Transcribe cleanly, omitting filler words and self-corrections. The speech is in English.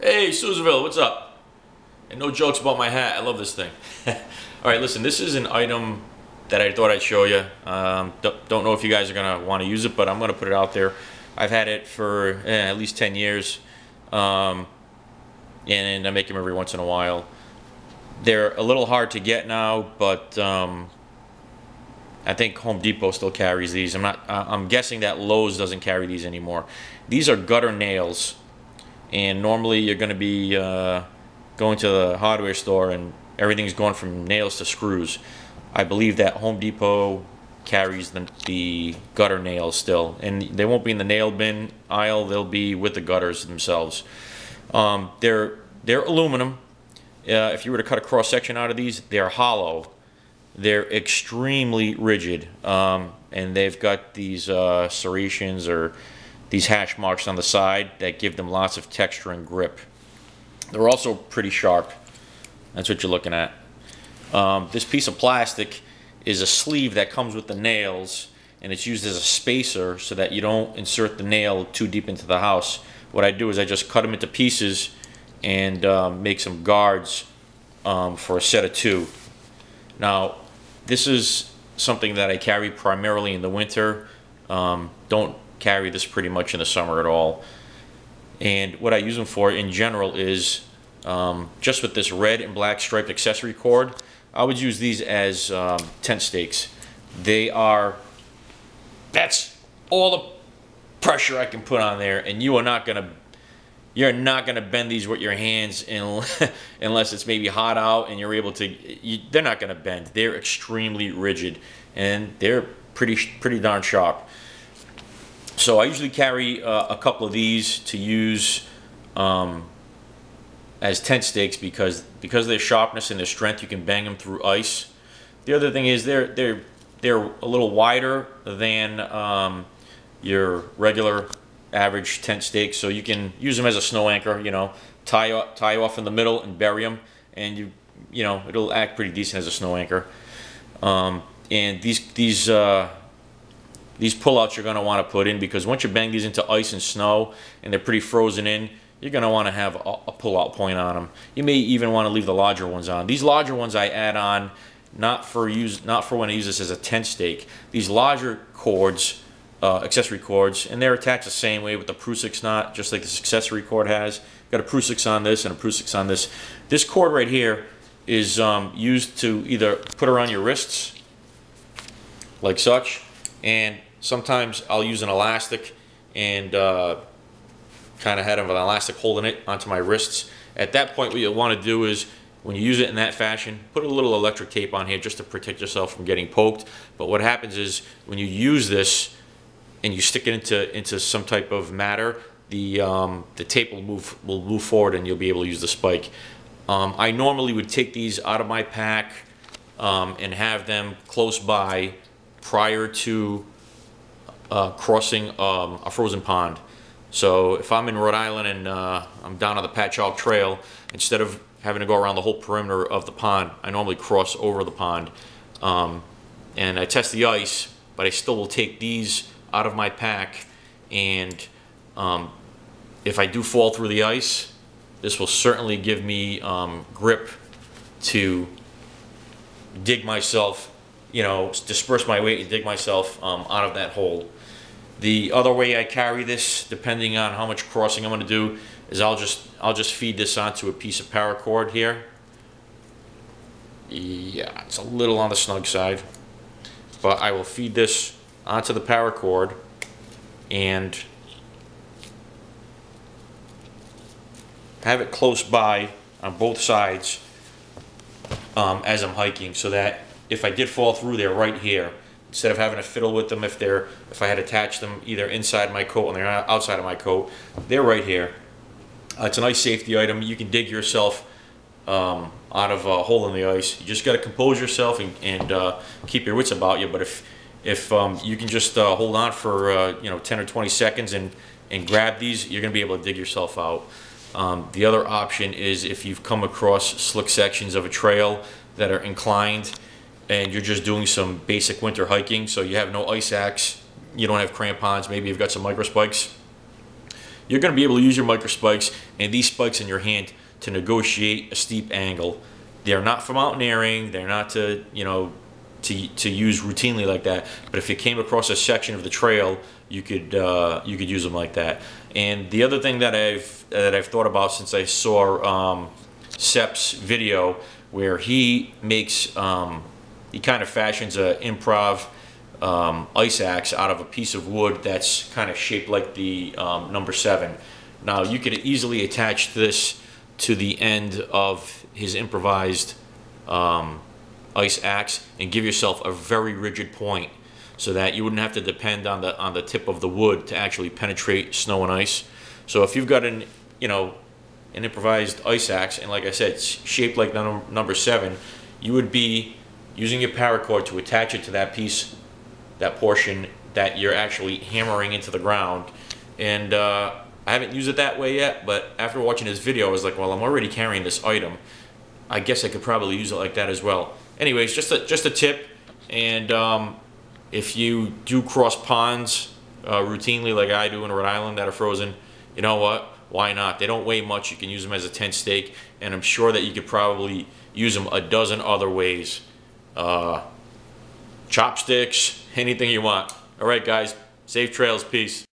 Hey, Susanville, what's up? And no jokes about my hat. I love this thing. All right, listen, this is an item that I thought I'd show you. Don't know if you guys are going to want to use it, but I'm going to put it out there. I've had it for at least 10 years, and I make them every once in a while. They're a little hard to get now, but I think Home Depot still carries these. I'm guessing that Lowe's doesn't carry these anymore. These are gutter nails. And normally you're going to be going to the hardware store and everything's going from nails to screws. I believe that Home Depot carries the gutter nails still, and they won't be in the nail bin aisle. They'll be with the gutters themselves. They're aluminum. If you were to cut a cross section out of these, they're hollow. They're extremely rigid, and they've got these serrations or these hash marks on the side that give them lots of texture and grip. They're also pretty sharp. That's what you're looking at. This piece of plastic is a sleeve that comes with the nails, and it's used as a spacer so that you don't insert the nail too deep into the house. What I do is I just cut them into pieces and make some guards for a set of two. Now, this is something that I carry primarily in the winter. Don't carry this pretty much in the summer at all. And what I use them for in general is just with this red and black striped accessory cord, I would use these as tent stakes. That's all the pressure I can put on there, and you're not gonna bend these with your hands unless it's maybe hot out and you're able to. They're not gonna bend. They're extremely rigid and they're pretty darn sharp. So I usually carry a couple of these to use as tent stakes because of their sharpness and their strength. You can bang them through ice. The other thing is they're a little wider than your regular average tent stakes, so you can use them as a snow anchor. You know, tie off in the middle and bury them, and you know it'll act pretty decent as a snow anchor. And these pullouts you're going to want to put in, because once you bang these into ice and snow and they're pretty frozen in, you're going to want to have a pullout point on them. You may even want to leave the larger ones on. These larger ones I add on not for when I use this as a tent stake. These larger cords, accessory cords, and they're attached the same way with the Prusik knot, just like this accessory cord has. Got a Prusik on this and a Prusik on this. This cord right here is used to either put around your wrists, like such, and sometimes I'll use an elastic and kind of have an elastic holding it onto my wrists. At that point, what you'll want to do is, when you use it in that fashion, put a little electric tape on here just to protect yourself from getting poked. But what happens is, when you use this and you stick it into some type of matter, the tape will move forward and you'll be able to use the spike. I normally would take these out of my pack and have them close by prior to crossing a frozen pond. So if I'm in Rhode Island and I'm down on the Patchogue Trail, instead of having to go around the whole perimeter of the pond, I normally cross over the pond. And I test the ice, but I still will take these out of my pack, and if I do fall through the ice, this will certainly give me grip to dig myself, you know, disperse my weight and dig myself out of that hole. The other way I carry this, depending on how much crossing I'm going to do, is I'll just feed this onto a piece of paracord here. Yeah, it's a little on the snug side, but I will feed this onto the paracord and have it close by on both sides as I'm hiking, so that if I did fall through, they're right here. Instead of having to fiddle with them if I had attached them either inside my coat or they're outside of my coat, they're right here. It's a nice safety item. You can dig yourself out of a hole in the ice. You just got to compose yourself and keep your wits about you. But if you can just hold on for 10 or 20 seconds and grab these, you're going to be able to dig yourself out. The other option is if you've come across slick sections of a trail that are inclined, and you're just doing some basic winter hiking, so you have no ice axe, you don't have crampons, maybe you've got some micro spikes, you're going to be able to use your micro spikes and these spikes in your hand to negotiate a steep angle. They're not for mountaineering. They're not to, you know, to use routinely like that. But if you came across a section of the trail, you could use them like that. And the other thing that I've thought about since I saw Sep's video, where he makes he kind of fashions a improv ice axe out of a piece of wood that's kind of shaped like the number 7. Now you could easily attach this to the end of his improvised ice axe and give yourself a very rigid point, so that you wouldn't have to depend on the tip of the wood to actually penetrate snow and ice. So if you've got an improvised ice axe, and like I said, it's shaped like the number 7, you would be using your paracord to attach it to that piece, that portion that you're actually hammering into the ground. And I haven't used it that way yet, but after watching this video, I was like, well, I'm already carrying this item. I guess I could probably use it like that as well. Anyways, just a tip. And if you do cross ponds routinely like I do in Rhode Island that are frozen, you know what? Why not? They don't weigh much. You can use them as a tent stake, and I'm sure that you could probably use them a dozen other ways. Chopsticks, anything you want. All right, guys. Safe trails. Peace.